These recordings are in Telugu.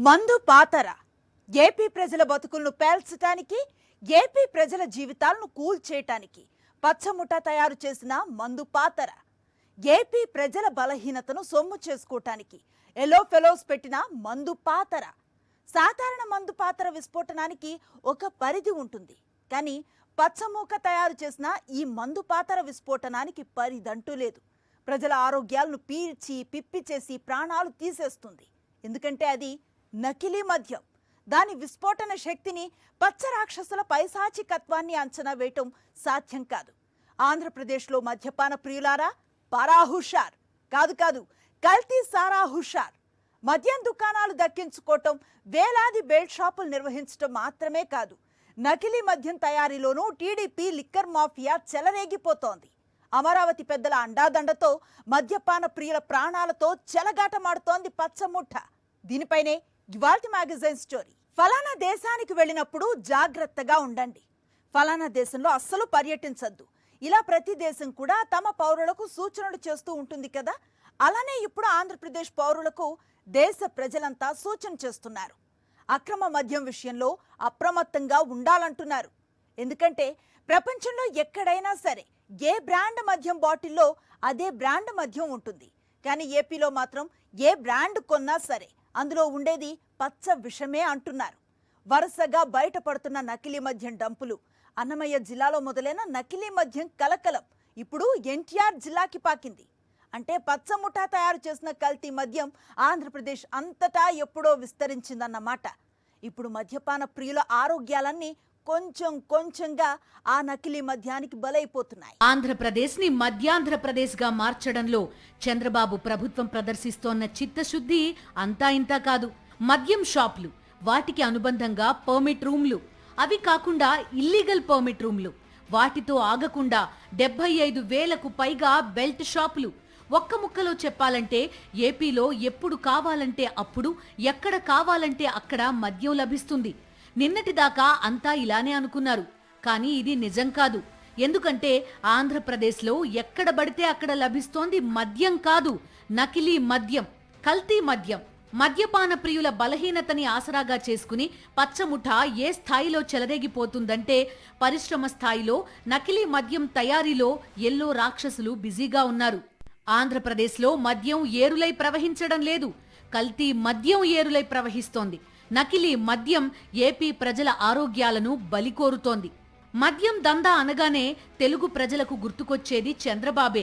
మందు పాతర ఏపీ ప్రజల బతుకులను పేల్చడానికి, ఏపీ ప్రజల జీవితాలను కూల్చేయటానికి పచ్చముఠ తయారు చేసిన మందు పాతర. ఏపీ ప్రజల బలహీనతను సొమ్ము చేసుకోవటానికి ఎల్లో ఫెలోస్ పెట్టిన మందు పాతర. సాధారణ మందు పాతర విస్ఫోటనానికి ఒక పరిధి ఉంటుంది, కానీ పచ్చమూక తయారు చేసిన ఈ మందు పాతర విస్ఫోటనానికి పరిధంటూ లేదు. ప్రజల ఆరోగ్యాలను పీల్చి పిప్పి చేసి ప్రాణాలు తీసేస్తుంది. ఎందుకంటే అది నకిలీ మద్యం. దాని విస్ఫోటన శక్తిని పచ్చ రాక్షసుల పైశాచికత్వాన్ని అంచనా వేయటం సాధ్యం కాదు. ఆంధ్రప్రదేశ్లో మద్యపాన ప్రియులారా, పారా హుషార్. కాదు, కల్తీ సారా హుషార్. మద్యం దుకాణాలు దక్కించుకోవటం, వేలాది బెల్ట్ షాపులు నిర్వహించడం మాత్రమే కాదు, నకిలీ మద్యం తయారీలోనూ టీడీపీ లిక్కర్ మాఫియా చెలరేగిపోతోంది. అమరావతి పెద్దల అండాదండతో మద్యపాన ప్రియుల ప్రాణాలతో చెలగాటమాడుతోంది పచ్చముఠ. దీనిపైనే ఇవాల్టి మ్యాగజైన్ స్టోరీ. ఫలానా దేశానికి వెళ్ళినప్పుడు జాగ్రత్తగా ఉండండి, ఫలానా దేశంలో అస్సలు పర్యటించద్దు, ఇలా ప్రతి దేశం కూడా తమ పౌరులకు సూచనలు చేస్తూ ఉంటుంది కదా. అలానే ఇప్పుడు ఆంధ్రప్రదేశ్ పౌరులకు దేశ ప్రజలంతా సూచన చేస్తున్నారు. అక్రమ మద్యం విషయంలో అప్రమత్తంగా ఉండాలంటున్నారు. ఎందుకంటే ప్రపంచంలో ఎక్కడైనా సరే ఏ బ్రాండ్ మద్యం బాటిల్లో అదే బ్రాండ్ మద్యం ఉంటుంది, కానీ ఏపీలో మాత్రం ఏ బ్రాండ్ కొన్నా సరే అందులో ఉండేది పచ్చ విషమే అంటున్నారు. వరుసగా బయటపడుతున్న నకిలీ మద్యం డంపులు. అన్నమయ్య జిల్లాలో మొదలైన నకిలీ మద్యం కలకలం ఇప్పుడు ఎన్టీఆర్ జిల్లాకి పాకింది. అంటే పచ్చముఠ తయారు చేసిన కల్తీ మద్యం ఆంధ్రప్రదేశ్ అంతటా ఎప్పుడో విస్తరించిందన్నమాట. ఇప్పుడు మద్యపాన ప్రియుల ఆరోగ్యాలన్నీ కొంచెంగా ఆ నకిలీ మద్యానికి బలైపోతున్నాయి. ఆంధ్రప్రదేశ్ ని మధ్యాంధ్రప్రదేశ్ గా మార్చడంలో చంద్రబాబు ప్రభుత్వం ప్రదర్శిస్తోన్న చిత్తశుద్ధి అంతా ఇంతా కాదు. మద్యం షాపులు, వాటికి అనుబంధంగా పర్మిట్ రూమ్లు, అవి కాకుండా ఇల్లీగల్ పర్మిట్ రూమ్లు, వాటితో ఆగకుండా 75,000కు పైగా బెల్ట్ షాపులు. ఒక్క ముక్కలో చెప్పాలంటే ఏపీలో ఎప్పుడు కావాలంటే అప్పుడు, ఎక్కడ కావాలంటే అక్కడ మద్యం లభిస్తుంది. నిన్నటిదాకా అంతా ఇలానే అనుకున్నారు, కానీ ఇది నిజం కాదు. ఎందుకంటే ఆంధ్రప్రదేశ్లో ఎక్కడ పడితే అక్కడ లభిస్తోంది మద్యం కాదు, నకిలీ మద్యం, కల్తీ మద్యం. మద్యపాన ప్రియుల బలహీనతని ఆసరాగా చేసుకుని పచ్చముఠ ఏ స్థాయిలో చెలరేగిపోతుందంటే పరిశ్రమ స్థాయిలో నకిలీ మద్యం తయారీలో ఎల్లో రాక్షసులు బిజీగా ఉన్నారు. ఆంధ్రప్రదేశ్లో మద్యం ఏరులై ప్రవహించడం లేదు, కల్తీ మద్యం ఏరులై ప్రవహిస్తోంది. నకిలీ మద్యం ఏపీ ప్రజల ఆరోగ్యాలను బలికోరుతోంది. మద్యం దందా అనగానే తెలుగు ప్రజలకు గుర్తుకొచ్చేది చంద్రబాబే.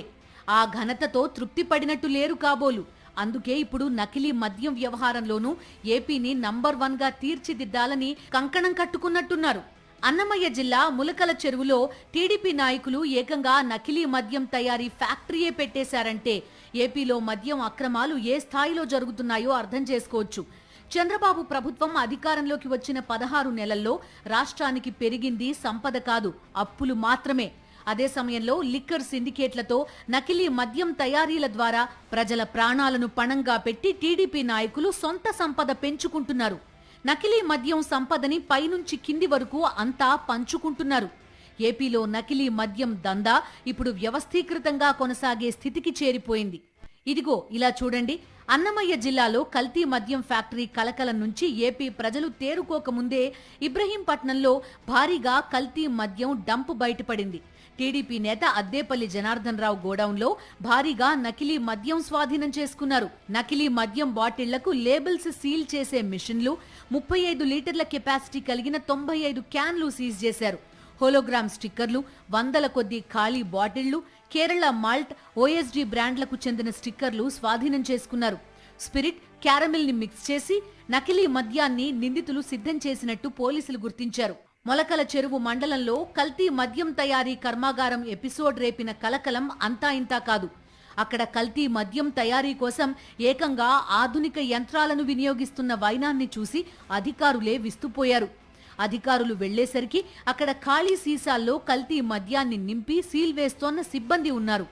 ఆ ఘనతతో తృప్తి పడినట్టు లేరు కాబోలు. అందుకే ఇప్పుడు నకిలీ మద్యం వ్యవహారంలోనూ ఏపీని నంబర్ 1గా తీర్చిదిద్దాలని కంకణం కట్టుకున్నట్టున్నారు. అన్నమయ్య జిల్లా ములకల చెరువులో టీడీపీ నాయకులు ఏకంగా నకిలీ మద్యం తయారీ ఫ్యాక్టరీయే పెట్టేశారంటే ఏపీలో మద్యం అక్రమాలు ఏ స్థాయిలో జరుగుతున్నాయో అర్థం చేసుకోవచ్చు. చంద్రబాబు ప్రభుత్వం అధికారంలోకి వచ్చిన 16 నెలల్లో రాష్ట్రానికి పెరిగింది సంపద కాదు, అప్పులు మాత్రమే. అదే సమయంలో లిక్కర్ సిండికేట్లతో నకిలీ మద్యం తయారీల ద్వారా ప్రజల ప్రాణాలను పణంగా పెట్టి టీడీపీ నాయకులు సొంత సంపద పెంచుకుంటున్నారు. నకిలీ మద్యం సంపదని పైనుంచి కింది వరకు అంతా పంచుకుంటున్నారు. ఏపీలో నకిలీ మద్యం దందా ఇప్పుడు వ్యవస్థీకృతంగా కొనసాగే స్థితికి చేరిపోయింది. ఇదిగో ఇలా చూడండి, అన్నమయ్య జిల్లాలో కల్తీ మద్యం ఫ్యాక్టరీ కలకలం నుంచి ఏపీ ప్రజలు తేరుకోకముందే ఇబ్రహీంపట్నంలో భారీగా కల్తీ మద్యం డంపు బయటపడింది. టీడీపీ నేత అద్దేపల్లి జనార్దన్ రావు గోడౌన్లో భారీగా నకిలీ మద్యం స్వాధీనం చేసుకున్నారు. నకిలీ మద్యం బాటిళ్లకు లేబుల్స్ సీల్ చేసే మిషన్లు, 35 లీటర్ల కెపాసిటీ కలిగిన 95 క్యాన్లు సీజ్ చేశారు. హోలోగ్రామ్ స్టిక్కర్లు, 100ల కొద్దీ ఖాళీ బాటిళ్లు, కేరళ మాల్ట్, ఓఎస్డీ బ్రాండ్లకు చెందిన స్టిక్కర్లు స్వాధీనం చేసుకున్నారు. స్పిరిట్, క్యారమిల్ ని మిక్స్ చేసి నకిలీ మద్యాన్ని నిందితులు సిద్ధం చేసినట్టు పోలీసులు గుర్తించారు. మొలకల చెరువు మండలంలో కల్తీ మద్యం తయారీ కర్మాగారం ఎపిసోడ్ రేపిన కలకలం అంతా ఇంతా కాదు. అక్కడ కల్తీ మద్యం తయారీ కోసం ఏకంగా ఆధునిక యంత్రాలను వినియోగిస్తున్న వైనాన్ని చూసి అధికారులే విస్తుపోయారు. అధికారులు వెళ్లేసరికి అక్కడ ఖాళీ సీసాల్లో కల్తీ మద్యాన్ని నింపి సీల్ వేస్తోన్న సిబ్బంది ఉన్నారు.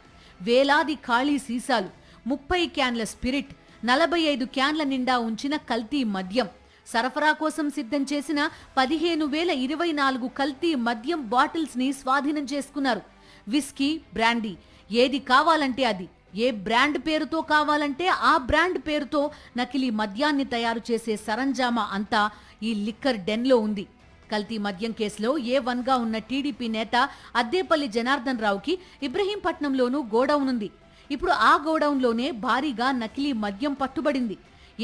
వేలాది ఖాళీ సీసాలు, 30 క్యాన్ల స్పిరిట్, 45 క్యాన్ల నిండా ఉంచిన కల్తీ మద్యం, సరఫరా కోసం సిద్ధం చేసిన 15,024 కల్తీ మద్యం బాటిల్స్ ని స్వాధీనం చేసుకున్నారు. విస్కీ, బ్రాండీ, ఏది కావాలంటే అది, ఏ బ్రాండ్ పేరుతో కావాలంటే ఆ బ్రాండ్ పేరుతో నకిలీ మద్యాన్ని తయారు చేసే సరంజామా అంతా ఈ లిక్కర్ డెన్లో ఉంది. కల్తీ మద్యం కేసులో A1గా ఉన్న టీడీపీ నేత అద్దేపల్లి జనార్దన్ రావుకి ఇబ్రహీంపట్నంలోనూ గోడౌన్ ఉంది. ఇప్పుడు ఆ గోడౌన్లోనే భారీగా నకిలీ మద్యం పట్టుబడింది.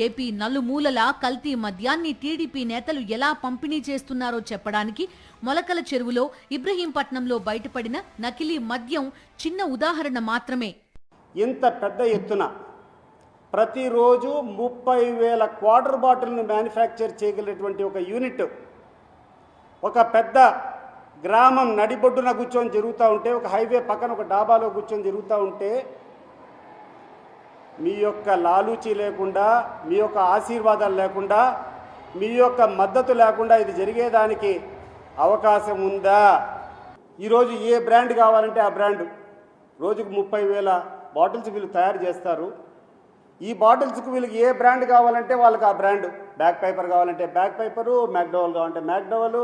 ఏపీ నలుమూలలా కల్తీ మద్యాన్ని టీడీపీ నేతలు ఎలా పంపిణీ చేస్తున్నారో చెప్పడానికి మొలకల చెరువులో ఇబ్రహీంపట్నంలో బయటపడిన నకిలీ మద్యం చిన్న ఉదాహరణ మాత్రమే. ఇంత పెద్ద ఎత్తున ప్రతిరోజు 30,000 క్వార్టర్ బాటిల్ను మ్యానుఫ్యాక్చర్ చేయగలిగినటువంటి ఒక యూనిట్ ఒక పెద్ద గ్రామం నడిబొడ్డున కూర్చొని జరుగుతూ ఉంటే, ఒక హైవే పక్కన ఒక డాబాలో కూర్చొని జరుగుతూ ఉంటే, మీ యొక్క లాలూచీ లేకుండా, మీ యొక్క ఆశీర్వాదాలు లేకుండా, మీ యొక్క మద్దతు లేకుండా ఇది జరిగేదానికి అవకాశం ఉందా? ఈరోజు ఏ బ్రాండ్ కావాలంటే ఆ బ్రాండ్ రోజుకు 30,000 బాటిల్స్ వీళ్ళు తయారు చేస్తారు. ఈ బాటిల్స్కి వీళ్ళకి ఏ బ్రాండ్ కావాలంటే వాళ్ళకి ఆ బ్రాండ్, బ్యాక్ పేపర్ కావాలంటే బ్యాక్ పేపరు, మ్యాక్డోవల్ కావాలంటే మ్యాక్డోవల్,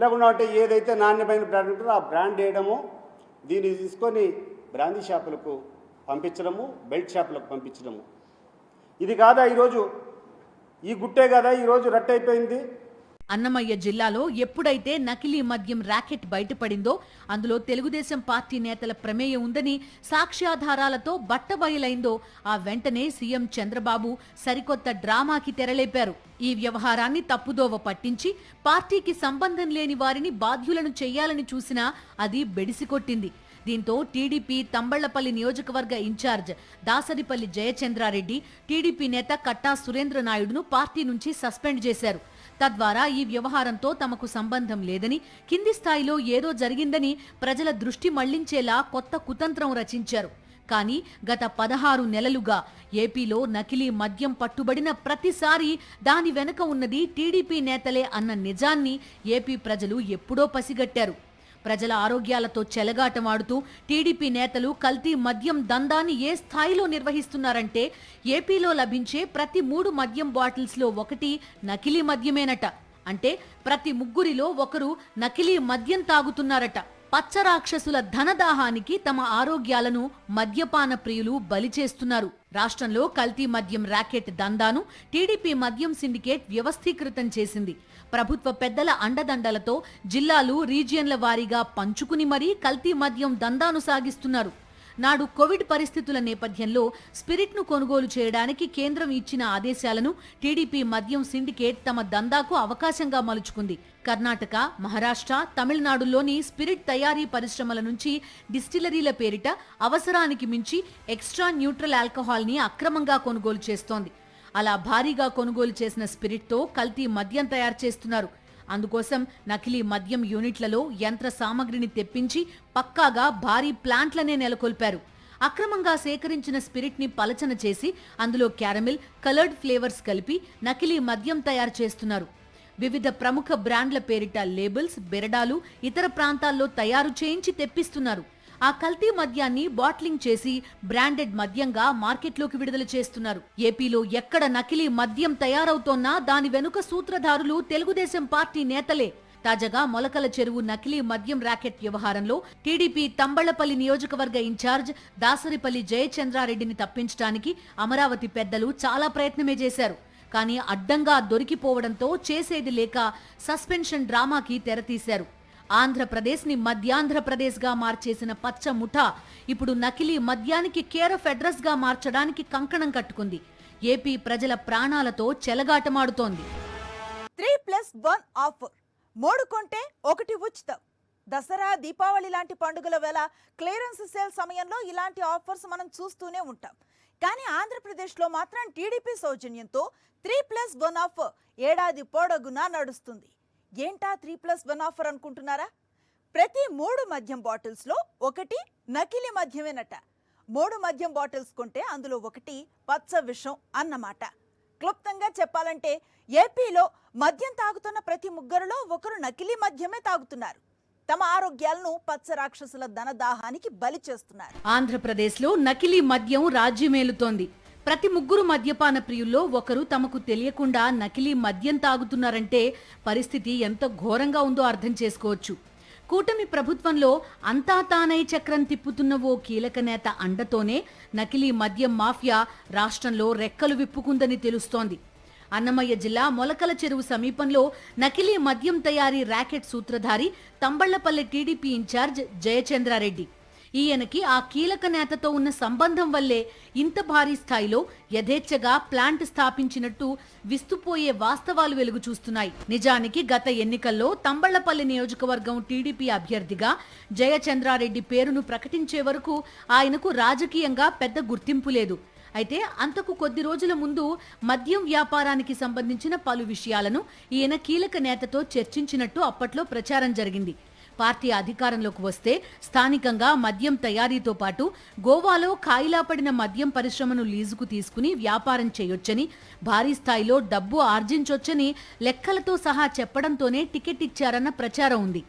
లేకుండా అంటే ఏదైతే నాణ్యమైన బ్రాండ్ ఉంటుందో ఆ బ్రాండ్ వేయడము, దీన్ని తీసుకొని బ్రాందీ షాపులకు పంపించడము, బెల్ట్ షాపులకు పంపించడము. ఇది కాదా ఈరోజు, ఈ గుట్టే కదా ఈరోజు రట్టయిపోయింది. అన్నమయ్య జిల్లాలో ఎప్పుడైతే నకిలీ మద్యం ర్యాకెట్ బయటపడిందో అందులో తెలుగుదేశం పార్టీ నేతల ప్రమేయం ఉందని సాక్ష్యాధారాలతో బట్టబయలైందో ఆ వెంటనే సీఎం చంద్రబాబు సరికొత్త డ్రామాకి తెరలేపారు. ఈ వ్యవహారాన్ని తప్పుదోవ పట్టించి పార్టీకి సంబంధం లేని వారిని బాధ్యులను చెయ్యాలని చూసినా అది బెడిసికొట్టింది. దీంతో టీడీపీ తంబళ్లపల్లి నియోజకవర్గ ఇన్ఛార్జ్ దాసరిపల్లి జయచంద్రారెడ్డి టీడీపీ నేత కట్టా సురేంద్ర నాయుడును పార్టీ నుంచి సస్పెండ్ చేశారు. తద్వారా ఈ వ్యవహారంతో తమకు సంబంధం లేదని, కింది స్థాయిలో ఏదో జరిగిందని ప్రజల దృష్టి మళ్లించేలా కొత్త కుతంత్రం రచించారు. కానీ గత 16 నెలలుగా ఏపీలో నకిలీ మద్యం పట్టుబడిన ప్రతిసారి దాని వెనుక ఉన్నది టీడీపీ నేతలే అన్న నిజాన్ని ఏపీ ప్రజలు ఎప్పుడో పసిగట్టారు. ప్రజల ఆరోగ్యాలతో చెలగాటమాడుతూ టీడీపీ నేతలు కల్తీ మద్యం దందాన్ని ఏ స్థాయిలో నిర్వహిస్తున్నారంటే ఏపీలో లభించే ప్రతి 3 మద్యం బాటిల్స్లో ఒకటి నకిలీ మద్యమేనట. అంటే ప్రతి 3 ఒకరు నకిలీ మద్యం తాగుతున్నారట. పచ్చరాక్షసుల ధనదాహానికి తమ ఆరోగ్యాలను మద్యపాన ప్రియులు బలి చేస్తున్నారు. రాష్ట్రంలో కల్తీ మద్యం ర్యాకెట్ దందాను టీడీపీ మద్యం సిండికేట్ వ్యవస్థీకృతం చేసింది. ప్రభుత్వ పెద్దల అండదండలతో జిల్లాలు, రీజియన్ల వారీగా పంచుకుని మరీ కల్తీ మద్యం దందాను సాగిస్తున్నారు. నాడు కోవిడ్ పరిస్థితుల నేపథ్యంలో స్పిరిట్ను కొనుగోలు చేయడానికి కేంద్రం ఇచ్చిన ఆదేశాలను టీడీపీ మద్యం సిండికేట్ తమ దందాకు అవకాశంగా మలుచుకుంది. కర్ణాటక, మహారాష్ట్ర, తమిళనాడులోని స్పిరిట్ తయారీ పరిశ్రమల నుంచి డిస్టిలరీల పేరిట అవసరానికి మించి ఎక్స్ట్రా న్యూట్రల్ ఆల్కహాల్ని అక్రమంగా కొనుగోలు చేస్తోంది. అలా భారీగా కొనుగోలు చేసిన స్పిరిట్తో కల్తీ మద్యం తయారు చేస్తున్నారు. అందుకోసం నకిలీ మద్యం యూనిట్లలో యంత్ర సామగ్రిని తెప్పించి పక్కాగా భారీ ప్లాంట్లనే నెలకొల్పారు. అక్రమంగా సేకరించిన స్పిరిట్ ని పలచన చేసి అందులో క్యారమిల్, కలర్డ్ ఫ్లేవర్స్ కలిపి నకిలీ మద్యం తయారు చేస్తున్నారు. వివిధ ప్రముఖ బ్రాండ్ల పేరిట లేబుల్స్, బెరడాలు ఇతర ప్రాంతాల్లో తయారు చేయించి తెప్పిస్తున్నారు. ఆ కల్తీ మద్యాన్ని బాట్లింగ్ చేసి బ్రాండెడ్ మద్యంగా మార్కెట్లోకి విడుదల చేస్తున్నారు. ఏపీలో ఎక్కడ నకిలీ మద్యం తయారవుతోన్నా దాని వెనుక సూత్రధారులు తెలుగుదేశం పార్టీ నేతలే. తాజాగా మొలకల చెరువు నకిలీ మద్యం ర్యాకెట్ వ్యవహారంలో టీడీపీ తంబళ్లపల్లి నియోజకవర్గ ఇన్ఛార్జ్ దాసరిపల్లి జయచంద్రారెడ్డిని తప్పించడానికి అమరావతి పెద్దలు చాలా ప్రయత్నమే చేశారు. కానీ అడ్డంగా దొరికిపోవడంతో చేసేది లేక సస్పెన్షన్ డ్రామాకి తెరతీశారు. ఆంధ్రప్రదేశ్ ని మధ్యాంధ్రప్రదేశ్ గా మార్చేసిన పచ్చ ముఠా ఇప్పుడు నకిలీ మద్యానికి కేర్ ఆఫ్ అడ్రస్ గా మార్చడానికి కంకణం కట్టుకుంది. ఏపీ ప్రజల ప్రాణాలతో చెలగాటమాడుతోంది. 3+1 ఆఫర్, 3 కొంటే 1 ఉచితం. దసరా, దీపావళి లాంటి పండుగల వేళ క్లియరెన్స్ సేల్ సమయంలో ఇలాంటి ఆఫర్స్ మనం చూస్తూనే ఉంటాం. కానీ ఆంధ్రప్రదేశ్లో మాత్రం టీడీపీ సౌజన్యంతో 3+1 ఆఫర్ ఏడాది పొడవునా నడుస్తుంది. ఏంటా 3+1 ఆఫర్ అనుకుంటున్నారా? ప్రతి 3 మద్యం బాటిల్స్లో ఒకటి నకిలీ మద్యమేనట. 3 మద్యం బాటిల్స్ కొంటే అందులో ఒకటి పచ్చ విషం అన్నమాట. క్లుప్తంగా చెప్పాలంటే ఏపీలో మద్యం తాగుతున్న ప్రతి 3లో ఒకరు నకిలీ మద్యమే తాగుతున్నారు. తమ ఆరోగ్యాలను పచ్చ రాక్షసుల ధనదాహానికి బలి చేస్తున్నారు. ఆంధ్రప్రదేశ్లో నకిలీ మద్యం రాజ్యమేలుతోంది. ప్రతి 3 మద్యపాన ప్రియుల్లో ఒకరు తమకు తెలియకుండా నకిలీ మద్యం తాగుతున్నారంటే పరిస్థితి ఎంత ఘోరంగా ఉందో అర్థం చేసుకోవచ్చు. కూటమి ప్రభుత్వంలో అంతా తానై చక్రం తిప్పుతున్న ఓ కీలక నేత అండతోనే నకిలీ మద్యం మాఫియా రాష్ట్రంలో రెక్కలు విప్పుకుందని తెలుస్తోంది. అన్నమయ్య జిల్లా మొలకల చెరువు సమీపంలో నకిలీ మద్యం తయారీ ర్యాకెట్ సూత్రధారి తంబళ్లపల్లె టీడీపీ ఇన్ఛార్జ్ జయచంద్రారెడ్డి. ఈయనకి ఆ కీలక నేతతో ఉన్న సంబంధం వల్లే ఇంత భారీ స్థాయిలో యథేచ్ఛగా ప్లాంట్ స్థాపించినట్టు విస్తుపోయే వాస్తవాలు వెలుగు చూస్తున్నాయి. నిజానికి గత ఎన్నికల్లో తంబళ్లపల్లి నియోజకవర్గం టీడీపీ అభ్యర్థిగా జయచంద్రారెడ్డి పేరును ప్రకటించే వరకు ఆయనకు రాజకీయంగా పెద్ద గుర్తింపు లేదు. అయితే అంతకు కొద్ది రోజుల ముందు మద్యం వ్యాపారానికి సంబంధించిన పలు విషయాలను ఈయన కీలక నేతతో చర్చించినట్టు అప్పట్లో ప్రచారం జరిగింది. పార్టీ అధికారంలోకి వస్తే స్థానికంగా మద్యం తయారీతో పాటు గోవాలో ఖాయిలా పడిన మద్యం పరిశ్రమను లీజుకు తీసుకుని వ్యాపారం చేయొచ్చని, భారీ స్థాయిలో డబ్బు ఆర్జించొచ్చని లెక్కలతో సహా చెప్పడంతోనే టికెట్ ఇచ్చారన్న ప్రచారం ఉంది.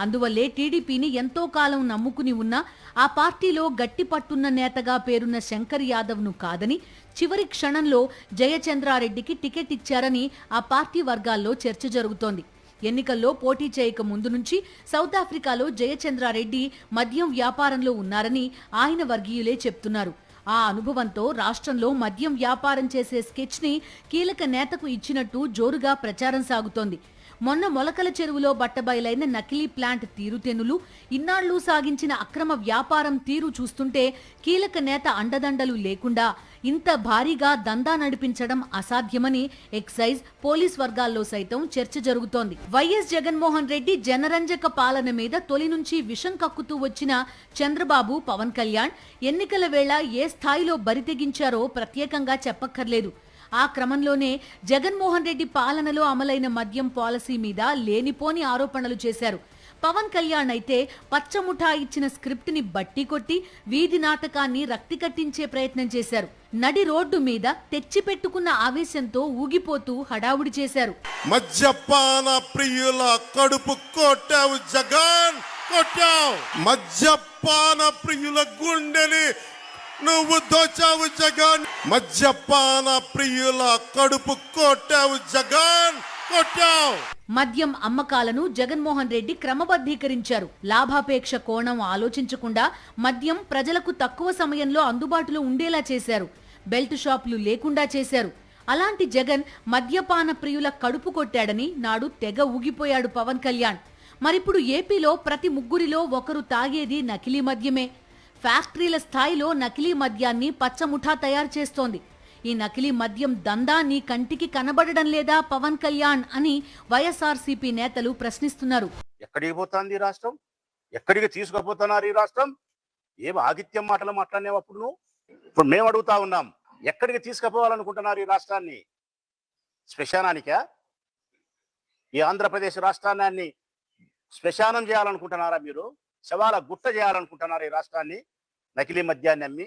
అందువల్లే టీడీపీని ఎంతో కాలం నమ్ముకుని ఉన్న ఆ పార్టీలో గట్టి పట్టున్న నేతగా పేరున్న శంకర్ యాదవ్ను కాదని చివరి క్షణంలో జయచంద్రారెడ్డికి టికెట్ ఇచ్చారని ఆ పార్టీ వర్గాల్లో చర్చ జరుగుతోంది. ఎన్నికల్లో పోటీ చేయక ముందు నుంచి సౌత్ ఆఫ్రికాలో జయచంద్రారెడ్డి మద్యం వ్యాపారంలో ఉన్నారని ఆయన వర్గీయులే చెప్తున్నారు. ఆ అనుభవంతో రాష్ట్రంలో మద్యం వ్యాపారం చేసే స్కెచ్ ని కీలక నేతకు ఇచ్చినట్టు జోరుగా ప్రచారం సాగుతోంది. మొన్న మొలకల చెరువులో బట్టబయలైన నకిలీ ప్లాంట్ తీరుతెన్నులు, ఇన్నాళ్లు సాగించిన అక్రమ వ్యాపారం తీరు చూస్తుంటే కీలక నేత అండదండలు లేకుండా ఇంత భారీగా దందా నడిపించడం అసాధ్యమని ఎక్సైజ్, పోలీస్ వర్గాల్లో సైతం చర్చ జరుగుతోంది. వైఎస్ జగన్మోహన్ రెడ్డి జనరంజక పాలన మీద తొలి నుంచి విషం కక్కుతూ వచ్చిన చంద్రబాబు, పవన్ కళ్యాణ్ ఎన్నికల వేళ ఏ స్థాయిలో బరితెగించారో ప్రత్యేకంగా చెప్పక్కర్లేదు. ఆ క్రమంలోనే జగన్మోహన్ రెడ్డి పాలనలో అమలైన మద్యం పాలసీ మీద లేనిపోని ఆరోపణలు చేశారు. పవన్ కళ్యాణ్ అయితే పచ్చముఠా ఇచ్చిన స్క్రిప్ట్ ని బట్టి కొట్టి వీధి నాటకాన్ని రక్తి కట్టించే ప్రయత్నం చేశారు. నడి రోడ్డు మీద తెచ్చిపెట్టుకున్న ఆవేశంతో ఊగిపోతూ హడావుడి చేశారు. మద్యపాన ప్రియుల కడుపు కొట్టావు జగన్, కొట్టావు. మద్యపాన ప్రియుల గుండెని నువ్వు దోచావు జగన్. మద్యపాన ప్రియుల కడుపు కొట్టావు జగన్, కొట్టావు. మద్యం అమ్మకాలను జగన్మోహన్ రెడ్డి క్రమబద్ధీకరించారు. లాభాపేక్ష కోణం ఆలోచించకుండా మద్యం ప్రజలకు తక్కువ సమయంలో అందుబాటులో ఉండేలా చేశారు. బెల్ట్ షాపులు లేకుండా చేశారు. అలాంటి జగన్ మద్యపాన ప్రియుల కడుపు కొట్టాడని నాడు తెగ ఊగిపోయాడు పవన్ కళ్యాణ్. మరిప్పుడు ఏపీలో ప్రతి ముగ్గురిలో ఒకరు తాగేది నకిలీ మద్యమే. ఫ్యాక్టరీల స్థాయిలో నకిలీ మద్యాన్ని పచ్చముఠా తయారు చేస్తోంది. ఈ నకిలీ మద్యం దందా నీ కంటికి కనబడడం లేదా పవన్ కళ్యాణ్ అని వైఎస్ఆర్సీపీ నేతలు ప్రశ్నిస్తున్నారు. ఎక్కడికి పోతుంది ఈ రాష్ట్రం? ఎక్కడికి తీసుకుపోతున్నారు ఈ రాష్ట్రం? ఏం ఆగిత్యం మాటలు మాట్లాడినావు అప్పుడు నువ్వు? ఇప్పుడు మేము అడుగుతా ఉన్నాం, ఎక్కడికి తీసుకుపోవాలనుకుంటున్నారు ఈ రాష్ట్రాన్ని? శ్మశానానికా? ఈ ఆంధ్రప్రదేశ్ రాష్ట్రాన్ని శ్మశానం చేయాలనుకుంటున్నారా మీరు? శవాల గుట్ట చేయాలనుకుంటున్నారు ఈ రాష్ట్రాన్ని? నకిలీ మద్యాన్ని అమ్మి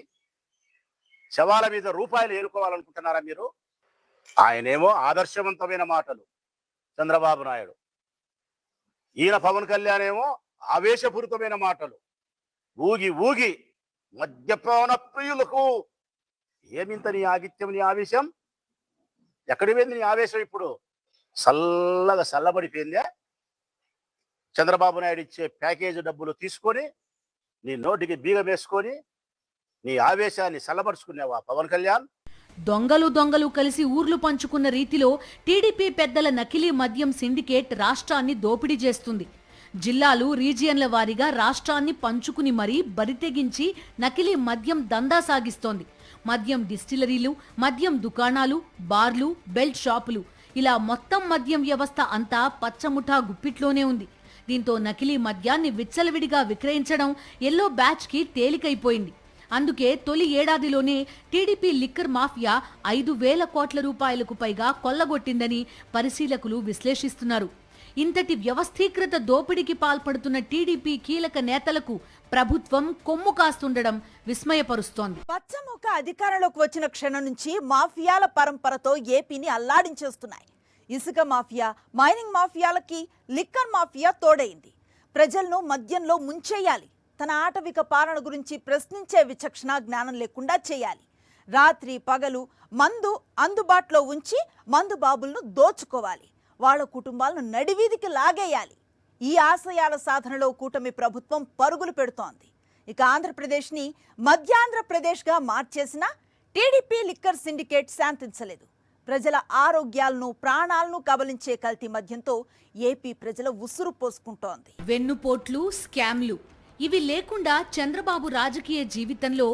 శవాల మీద రూపాయలు ఏరుకోవాలనుకుంటున్నారా మీరు? ఆయనేమో ఆదర్శవంతమైన మాటలు చంద్రబాబు నాయుడు, ఈయన పవన్ కళ్యాణ్ ఏమో ఆవేశపూరితమైన మాటలు. ఊగి ఊగి మద్యపాన ప్రియులకు ఏమింత నీ ఆగిత్యం, నీ ఆవేశం? ఎక్కడి పోయింది నీ ఆవేశం? ఇప్పుడు చల్లగా చల్లబడిపోయిందే. చంద్రబాబు నాయుడు ఇచ్చే ప్యాకేజీ డబ్బులు తీసుకొని నీ నోటికి బీగం వేసుకొని నీ ఆవేశాన్ని చల్లబరుచుకునేవా పవన్ కళ్యాణ్? దొంగలు కలిసి ఊర్లు పంచుకున్న రీతిలో టీడీపీ పెద్దల నకిలీ మద్యం సిండికేట్ రాష్ట్రాన్ని దోపిడీ చేస్తుంది. జిల్లాలు, రీజియన్ల వారీగా రాష్ట్రాన్ని పంచుకుని మరీ బరితెగించి నకిలీ మద్యం దందా సాగిస్తోంది. మద్యం డిస్టిలరీలు, మద్యం దుకాణాలు, బార్లు, బెల్ట్ షాపులు, ఇలా మొత్తం మద్యం వ్యవస్థ అంతా పచ్చముఠా గుప్పిట్లోనే ఉంది. దీంతో నకిలీ మద్యాన్ని విచ్చలవిడిగా విక్రయించడం ఎల్లో బ్యాచ్ కి తేలికైపోయింది. అందుకే తొలి ఏడాదిలోనే టీడీపీ లిక్కర్ మాఫియా 5,000 కోట్ల రూపాయలకు పైగా కొల్లగొట్టిందని పరిశీలకులు విశ్లేషిస్తున్నారు. ఇంతటి వ్యవస్థీకృత దోపిడీకి పాల్పడుతున్న టీడీపీ కీలక నేతలకు ప్రభుత్వం కొమ్ము కాస్తుండడం విస్మయపరుస్తోంది. పచ్చముఖ అధికారంలోకి వచ్చిన క్షణం నుంచి మాఫియాల పరంపరతో ఏపీని అల్లాడించేస్తున్నాయి. ఇసుక మాఫియా, మైనింగ్ మాఫియాలకి లిక్కర్ మాఫియా తోడైంది. ప్రజలను మద్యంలో ముంచేయాలి. తన ఆటవిక పాలన గురించి ప్రశ్నించే విచక్షణ జ్ఞానం లేకుండా చేయాలి. రాత్రి పగలు మందు అందుబాటులో ఉంచి మందు బాబులను దోచుకోవాలి. వాళ్ళ కుటుంబాలను నడివీధికి లాగేయాలి. ఈ ఆశయాల సాధనలో కూటమి ప్రభుత్వం పరుగులు పెడుతోంది. ఇక ఆంధ్రప్రదేశ్ని మధ్యాంధ్రప్రదేశ్గా మార్చేసిన టీడీపీ లిక్కర్ సిండికేట్ శాంతించలేదు. ప్రజల ఆరోగ్యాలను ప్రాణాలను కబలించే కల్తీ మద్యంతో ఏపీ ప్రజల ఉసురు పోసుకుంటోంది. వెన్నుపోట్లు, స్కామ్లు ఇవి లేకుండా చంద్రబాబు రాజకీయ జీవితంలో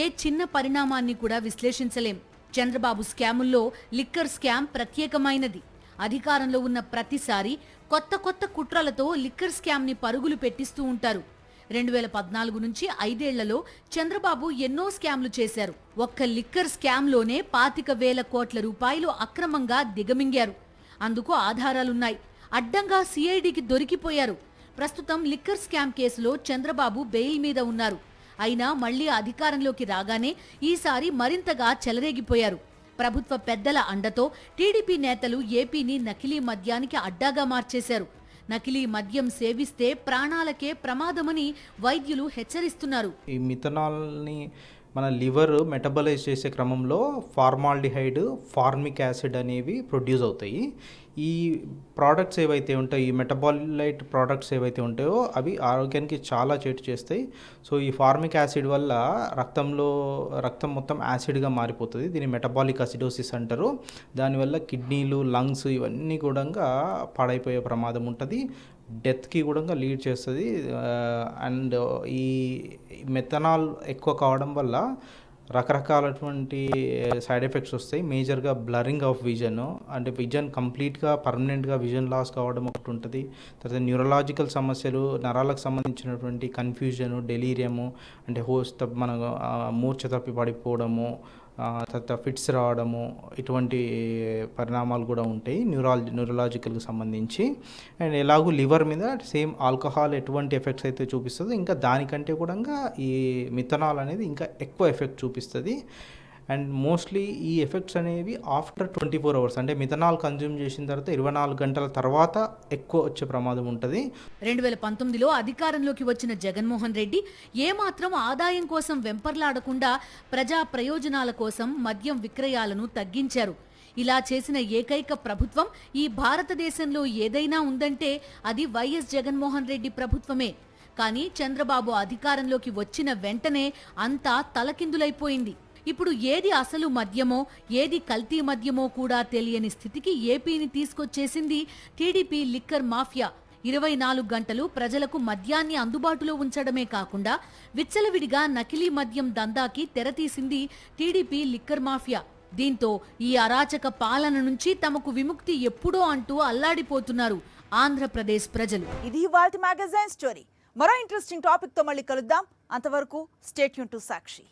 ఏ చిన్న పరిణామాన్ని కూడా విశ్లేషించలేం. చంద్రబాబు స్కాముల్లో లిక్కర్ స్కామ్ ప్రత్యేకమైనది. అధికారంలో ఉన్న ప్రతిసారి కొత్త కొత్త కుట్రలతో లిక్కర్ స్కామ్ ని పరుగులు పెట్టిస్తూ ఉంటారు. 2014 నుంచి 5 ఏళ్లలో చంద్రబాబు ఎన్నో స్కామ్లు చేశారు. ఒక్క లిక్కర్ స్కామ్లోనే 25,000 కోట్ల రూపాయలు అక్రమంగా దిగమింగారు. అందుకు ఆధారాలున్నాయి. అడ్డంగా సిఐడికి దొరికిపోయారు. ప్రస్తుతం లిక్కర్ స్కామ్ కేసులో చంద్రబాబు బెయిల్ మీద ఉన్నారు. అయినా మళ్లీ అధికారంలోకి రాగానే ఈసారి మరింతగా చెలరేగిపోయారు. ప్రభుత్వ పెద్దల అండతో టీడీపీ నేతలు ఏపీని నకిలీ మద్యానికి అడ్డాగా మార్చేశారు. నకిలీ మద్యం సేవిస్తే ప్రాణాలకే ప్రమాదమని వైద్యులు హెచ్చరిస్తున్నారు. ఈ మిథనాల్ని మన లివర్ మెటబలైజ్ చేసే క్రమంలో ఫార్మాల్డిహైడ్, ఫార్మిక్ యాసిడ్ అనేవి ప్రొడ్యూస్ అవుతాయి. ఈ ప్రోడక్ట్స్ ఏవైతే ఉంటాయో, ఈ మెటబాలైట్ ప్రోడక్ట్స్ ఏవైతే ఉంటాయో అవి ఆరోగ్యానికి చాలా చేటు చేస్తాయి. సో ఈ ఫార్మిక్ యాసిడ్ వల్ల రక్తం మొత్తం యాసిడ్గా మారిపోతుంది. దీన్ని మెటబాలిక్ అసిడోసిస్ అంటారు. దానివల్ల కిడ్నీలు, లంగ్స్ ఇవన్నీ కూడా పాడైపోయే ప్రమాదం ఉంటుంది. డెత్కి కూడా లీడ్ చేస్తుంది. అండ్ ఈ మెథనాల్ ఎక్కువ కావడం వల్ల రకరకాలటువంటి సైడ్ ఎఫెక్ట్స్ వస్తాయి. మేజర్గా బ్లరింగ్ ఆఫ్ విజన్, అంటే విజన్ కంప్లీట్గా పర్మనెంట్గా విజన్ లాస్ కావడం ఒకటి ఉంటుంది. తర్వాత న్యూరలాజికల్ సమస్యలు, నరాలకు సంబంధించినటువంటి కన్ఫ్యూజను, డెలీరియము, అంటే మన మూర్ఛ తప్పి పడిపోవడము, తర్వాత ఫిట్స్ రావడము, ఇటువంటి పరిణామాలు కూడా ఉంటాయి న్యూరలాజికల్కి సంబంధించి. అండ్ ఎలాగూ లివర్ మీద సేమ్ ఆల్కహాల్ ఎటువంటి ఎఫెక్ట్స్ అయితే చూపిస్తుందో ఇంకా దానికంటే కూడా ఈ మిథనాల్ అనేది ఇంకా ఎక్కువ ఎఫెక్ట్ చూపిస్తుంది. అండ్ మోస్ట్లీ ఈ ఎఫెక్ట్స్ అనేవి ఆఫ్టర్ 24 అవర్స్, అంటే మిథనాల్ కన్జ్యూమ్ చేసిన తర్వాత 24 గంటల తర్వాత ఎక్కువ వచ్చే ప్రమాదం ఉంటుంది. 2019లో అధికారంలోకి వచ్చిన జగన్మోహన్ రెడ్డి ఏమాత్రం ఆదాయం కోసం వెంపర్లాడకుండా ప్రజా ప్రయోజనాల కోసం మద్యం విక్రయాలను తగ్గించారు. ఇలా చేసిన ఏకైక ప్రభుత్వం ఈ భారతదేశంలో ఏదైనా ఉందంటే అది వైఎస్ జగన్మోహన్ రెడ్డి ప్రభుత్వమే. కానీ చంద్రబాబు అధికారంలోకి వచ్చిన వెంటనే అంతా తలకిందులైపోయింది. ఇప్పుడు ఏది అసలు మద్యమో, ఏది కల్తీ మద్యమో కూడా తెలియని స్థితికి ఏపీని తీసుకొచ్చేసింది టీడీపీ లిక్కర్ మాఫియా. 24 గంటలు ప్రజలకు మద్యాన్ని అందుబాటులో ఉంచడమే కాకుండా విచ్చలవిడిగా నకిలీ మద్యం దందాకి తెరతీసింది టీడీపీ లిక్కర్ మాఫియా. దీంతో ఈ అరాచక పాలన నుంచి తమకు విముక్తి ఎప్పుడో అంటూ అల్లాడిపోతున్నారు ఆంధ్రప్రదేశ్ ప్రజలు. ఇది ఇవాల్టి మ్యాగజైన్ స్టోరీ. మరో ఇంట్రెస్టింగ్ టాపిక్ తో మళ్ళీ కలుద్దాం. అంతవరకు స్టే ట్యూన్ టు సాక్షి.